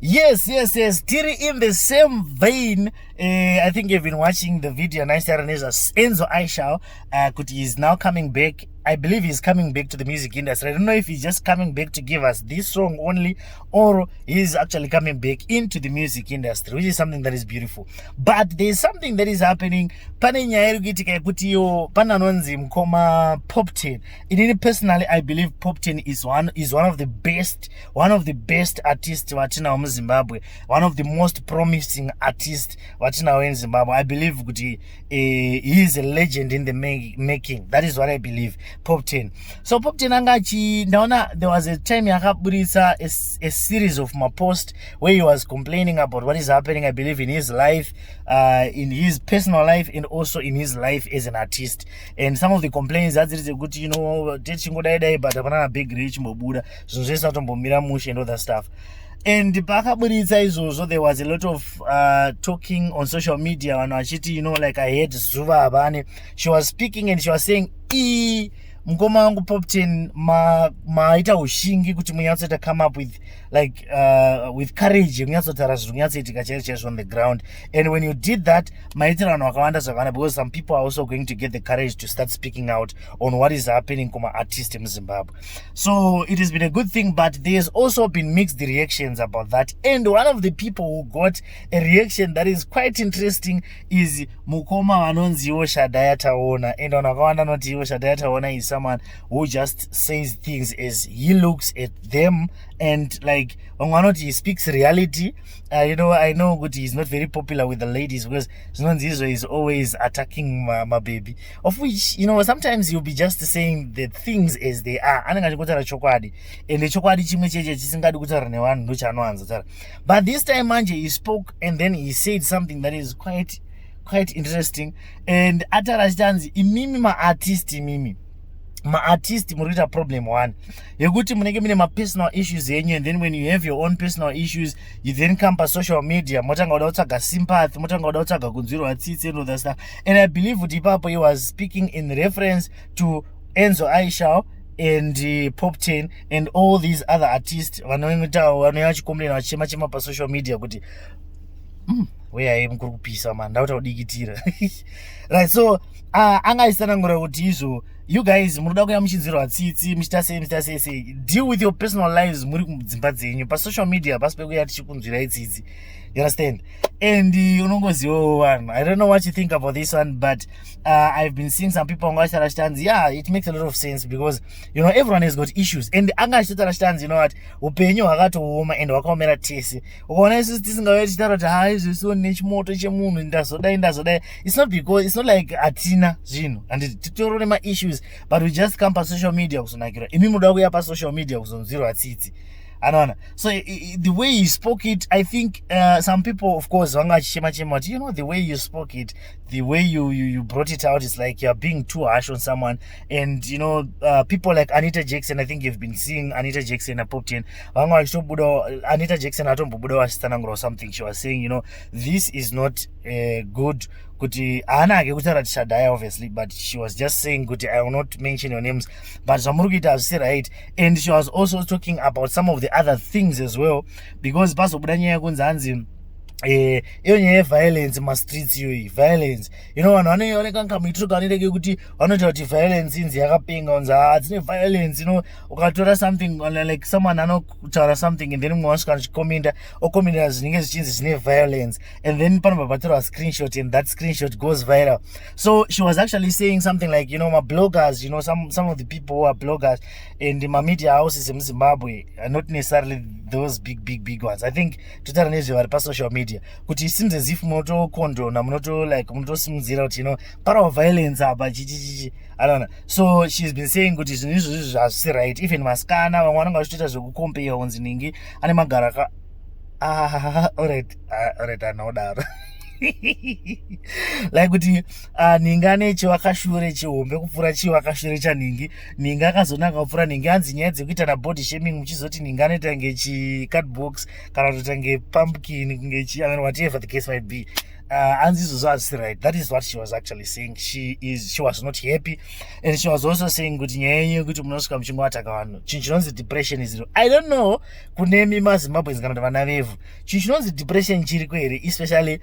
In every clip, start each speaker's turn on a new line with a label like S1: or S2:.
S1: Yes. Tiri in the same vein. I think you've been watching the video. Enzo Ishall, Kuti is now coming back. I believe he's coming back to the music industry. I don't know if he's just coming back to give us this song only, or he's actually coming back into the music industry, which is something that is beautiful. But there's something that is happening. Pane nyaya irikuitika kuti yo pananonzi mukoma Poptain. Inini personally, I believe Poptain is one of the best artists watinawo mu Zimbabwe, one of the most promising artists watinawo in Zimbabwe. I believe kuti he is a legend in the making. That is what I believe. Poptain. So Poptain angachi ndaona there was a time yakabudisa a series of my post where he was complaining about what is happening, I believe, in his life, in his personal life, and also in his life as an artist. And some of the complaints that is a good, techingodai but a big reach mobuda, so just not mush and all that stuff. And so there was a lot of talking on social media and like I heard Zuva Abane. She was speaking and she was saying mkoma wangu Poptain maita ushingi kuti munyatsota come up with like with courage munyatsotara zvinhu munyatsoitika chaizvo on the ground. And when you did that, maitirano akawanda zvakana, because some people are also going to get the courage to start speaking out on what is happening kuma artist in Zimbabwe. So it has been a good thing, but there's also been mixed reactions about that. And one of the people who got a reaction that is quite interesting is mukoma vanonziwo Shadaya taona. And vanakawanda noti iwo Shadaya taona is someone who just says things as he looks at them, and like he speaks reality. I know that he's not very popular with the ladies because Zizo is always attacking my baby, of which sometimes you'll be just saying the things as they are. And the chokwadi chimwe cheche chisingadi kutaura nevanhu ndochanowanza. But this time manje he spoke and then he said something that is quite interesting. And atarachitanzi imimi ma-artist murita problem one yekuti munenge mine ma-personal issues yenyu, and then when you have your own personal issues you then come pa social media motanga kuda kutsvaga sympathy, motanga kuda kutsvaga kunzwirwa tsitsi and all that stuff. And I believe kuti ipapo he was speaking in reference to Enzo Ishall and Poptain and all these other artists vanouya vachikomplaina vachichema pa social media kuti where I am kurupisa man ndauta kudikitira. Right, so angaisanangura kuti izvo you guys munoda kuya muchinzirwa tsitsi muchita deal with your personal lives muri kudzimba dzenyu pa social media pasi pekuya tichikunzwirai tsitsi. You understand? And unongoziwo one, I don't know what you think about this one, but I've been seeing some people angachitara yeah, it makes a lot of sense because everyone has got issues. And angachitara what upenyu hwakatooma and hwakaomera tese. Ukaona isusu tisingauya tichitaura kuti izvisiwo nechimoto chemunhu ndazodai. It's not like atina zvinhu and titoriwo nema issues, but we just come pa social media kuzonakira. Imi munoda kuya pa social media kuzonzwirwa tsitsi. So the way you spoke it, I think some people, of course, the way you spoke it, the way you brought it out is like you're being too harsh on someone. And people like Anita Jaxson, I think you've been seeing Anita Jaxson and Poptain. Anita Jaxson or something. She was saying, this is not good. Kuti ana ake kutaura Shadaya obviously, but she was just saying kuti I will not mention your names, but Zamurukita has said right. And she was also talking about some of the other things as well, because bazobuda nyaya kunzanzi iyo nyaya yeviolence mastreets iyoyi violence, vanhu vanoioneka nkamuitiro kanoiteke kuti vanoita kuti violence inzi yakapenga unzi dzine violence. Ukatora something like someone anotaura something and then mumwe wasvika achikomenda okomenda zvinenge zvichinzi zvine violence, and then panobva patorwa screenshot and that screenshot goes viral. So she was actually saying something like my bloggers, some of the people who are bloggers and my media houses in Zimbabwe are not necessarily those big ones. I think totara nezvevari pa social media kuti it seems as if munotokondona munotosimudzira kuti parawo violence apa chichichichi. I don't know. So she's been saying kuti zvinhu izvozvi hazvisi right. Even maskana vamwe vanenge vachitoita zvekukompeya unzi ningi ane magara ka alright anodaro like kuti ningi ane chiwakashure chihombe kupfuura chiwakashure chanhingi. Ningi akazonaka kupfuura ningi. Hanzi nyaya dzekuita nabody shaming muchizoti ningi anoita ngechicardbox kana kutoita ngepumpkin whatever the case might be. Anzi's was right. That is what she was actually saying. She was not happy, and she was also saying kuti nyaya kuti munosvika muchingowataka vanhu chinhu chinonzi depression is real. I don't know kunemi maZimbabweans kana kuti vana vevhu chinhu chinonzi depression chiriko here, especially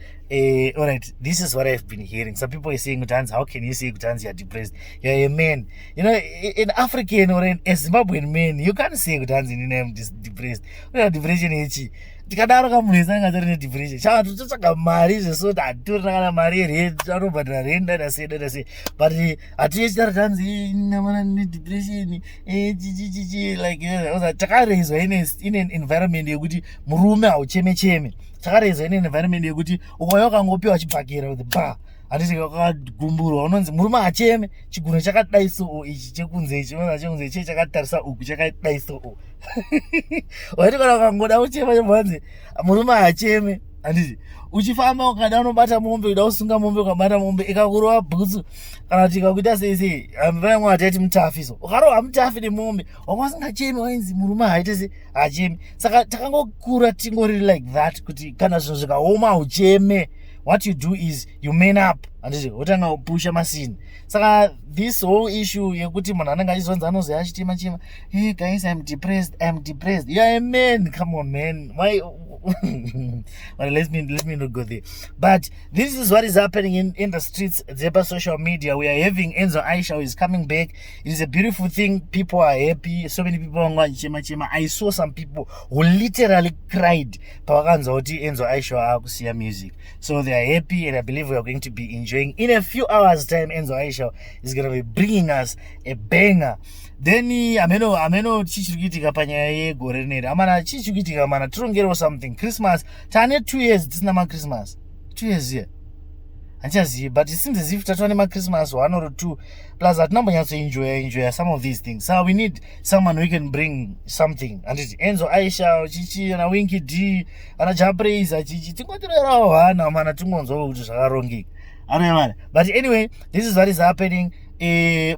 S1: alright, this is what I've been hearing. Some people are saying kuti Hans, how can you say kuti Hans you're depressed? You're a man. You know, in African or in a Zimbabwean man, you can't say kuti Hans I'm depressed. Depression ichi tikadaro kamunhu isanga tori nedepression chava tototsvaga mari zvesoti hatorina kana mari anobhadhara rent dada sei but hatiesi tari tanzi namana nedepression chichichichi like takareizwa in an environment yekuti murume haucheme takareizwa in an environment yekuti ukauya ukangopiwa chibhakera with ba handiti kakagumburwa unonzi murume hacheme chiguno chakadai so ichi chekunze ichi chakatarisa uku chakadai so waiti kana ukangoda uchema chebvanzi murume hacheme handiti uchifamba ukada unobata mombe uda usunga mombe ukabata mombe ikakurova bhutsu kana kuti ikakuita sei vamwe hataiti mutafi so ukarova mutafi nemombe wakwasingachemi wainzi murume haite se hachemi saka takangokura tingori like that kuti kana zvinhu zvikaoma haucheme. What you do is you man up and wotanga upusha masini. Saka this whole issue yekuti munhu anenge achizonza anozi achitima chima, hey guys, I'm depressed. Yeah, man, come on man. Why? Well, let me not go there. But this is what is happening in the streets, dzema social media. We are having Enzo Ishall is coming back. It is a beautiful thing. People are happy. So many people are going chema. I saw some people who literally cried pawakanza kuti Enzo Ishall akusiya music. So they are happy, and I believe we are going to be enjoying. In a few hours time, Enzo Ishall is going to be bringing us a banger. Then ameno chichikuitika panyaya yegore rineri amana chichikuitika mana tirongerewo something. Christmas tane 2 years tisina maChristmas, 2 years here handichazivi, but it seems as if tatova nemaChristmas 1 or 2 plus hatinambonyatsoenjoya some of these things. So we need someone who can bring something. Handiti Enzo Ishall chichi ana Winky D ana Japraise chichi tingotorerawo hana mana tingonzwawo kuti zvakarongeka anoyamana. But anyway, this is what is happening.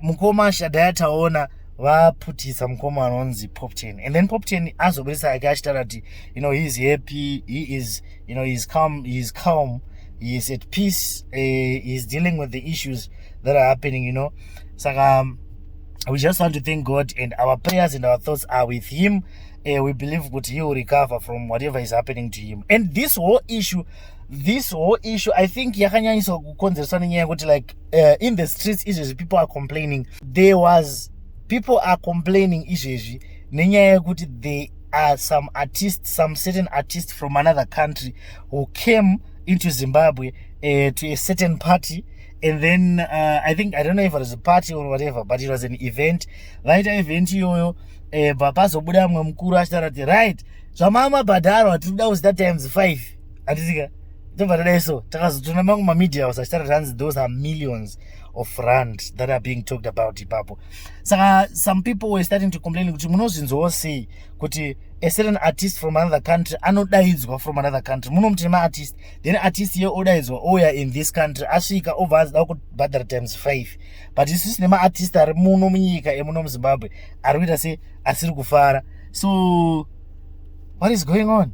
S1: Mukoma Shadaya taona vaputisa mukoma anonzi Poptain, and then Poptain azobudisa ake achitaura kuti he's happy, he is he's calm, he is at peace, he's dealing with the issues that are happening, Saka we just want to thank God, and our prayers and our thoughts are with him. We believe that he will recover from whatever is happening to him. And this whole issue I think yakanyanyiswa kukonzereswa nenyaya yekuti like in the streets izvezvi people are complaining. People are complaining izvezvi nenyaya yekuti there are some certain artists from another country who came into Zimbabwe to a certain party, and then I don't know if it was a party or whatever, but it was an event. Vaita event iyoyo papazobuda mumwe mukuru achitaura kuti right, zvamama bhadharo tirikuda kuzita times 5 hatitika tobva tadai so takazotona mamwe mamedia house achitaura kuti hanzi those are millions of rand that are being talked about ipapo. Saka some people were starting to complain kuti munozvinzwawo sei kuti a certain artist from another country anodaidzwa from another country. Muno mutima artist, then artist ye odaidzwa oya in this country asvika over azida kubhadhara times 5, but isusu nemaartist ari muno munyika emuno muZimbabwe ari kuita se asiri kufara. So what is going on?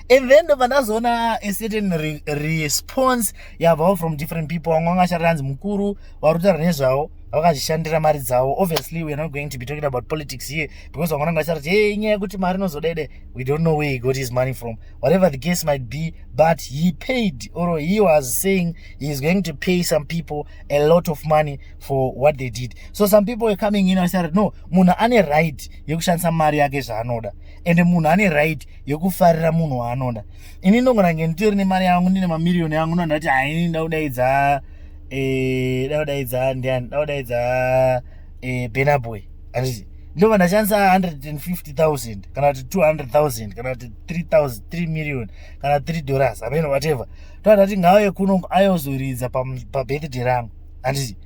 S1: And then ndobva ndazoona a certain response yabvawo from different people. Vamwe vangashara hanzi mukuru vari kutaura nezvavo vakazvishandira mari dzavo. Obviously we are not going to be talking about politics here, because vamwe vangashara kuti hey, inyaya yekuti mari inozodaide, we don't know where he got his money from, whatever the case might be, but he paid, or he was saying he is going to pay some people a lot of money for what they did. So some people were coming in and said no, munhu ane right yekushandisa mari yake zvaanoda, and munhu ane right yekufarira munhu waanoda. Ini ndongorange nditori nemari yangu ndine mamiliyoni yangu ndandati haini ndaudaidza Benaboy, handiti ndobva ndashandisa 150,000 kana kuti 200,000 kana kuti 3 million kana $3 ameno whatever, todati ngauye kuno ayozoridza pabirthday rangu, handiti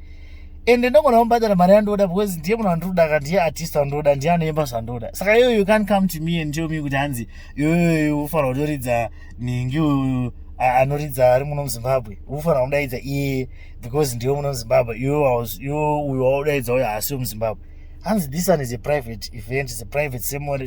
S1: ende ndongona kumbadara mari yandoda because ndiye munhu wandoda ka ndiye artist wandoda ndiye anoimba zvandoda. Saka you can't come to me and tell me kuti hanzi iwewe ufanira kutoridza ningi uyu anoridza ari muno muZimbabwe, ufanira kudaidza iye because ndiwe muno muZimbabwe, iwe uyu waudaidza uyo haasi muZimbabwe. And this one is a private event, it's a private ceremony.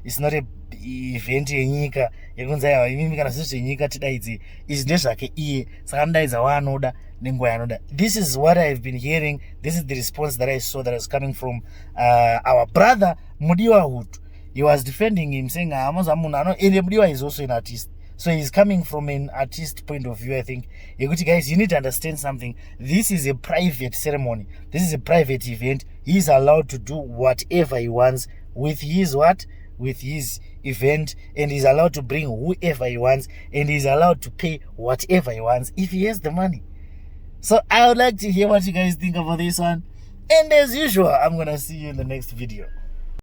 S1: It's not a event yenyika yekunzi aiwa imimi kana zviro zvenyika tidaidze. Izvi ndezvake iye saka anodaidza waanoda nenguva yaanoda. This is what I've been hearing. This is the response that I saw that was coming from our brother Mudiwa Hutu. He was defending him, saying Mudiwa is also an artist, so he's coming from an artist point of view. I think, guys, you need to understand something. This is a private ceremony. This is a private event. He's allowed to do whatever he wants with his with his event, and he's allowed to bring whoever he wants, and he's allowed to pay whatever he wants if he has the money. So I would like to hear what you guys think about this one, and as usual, I'm gonna see you in the next video.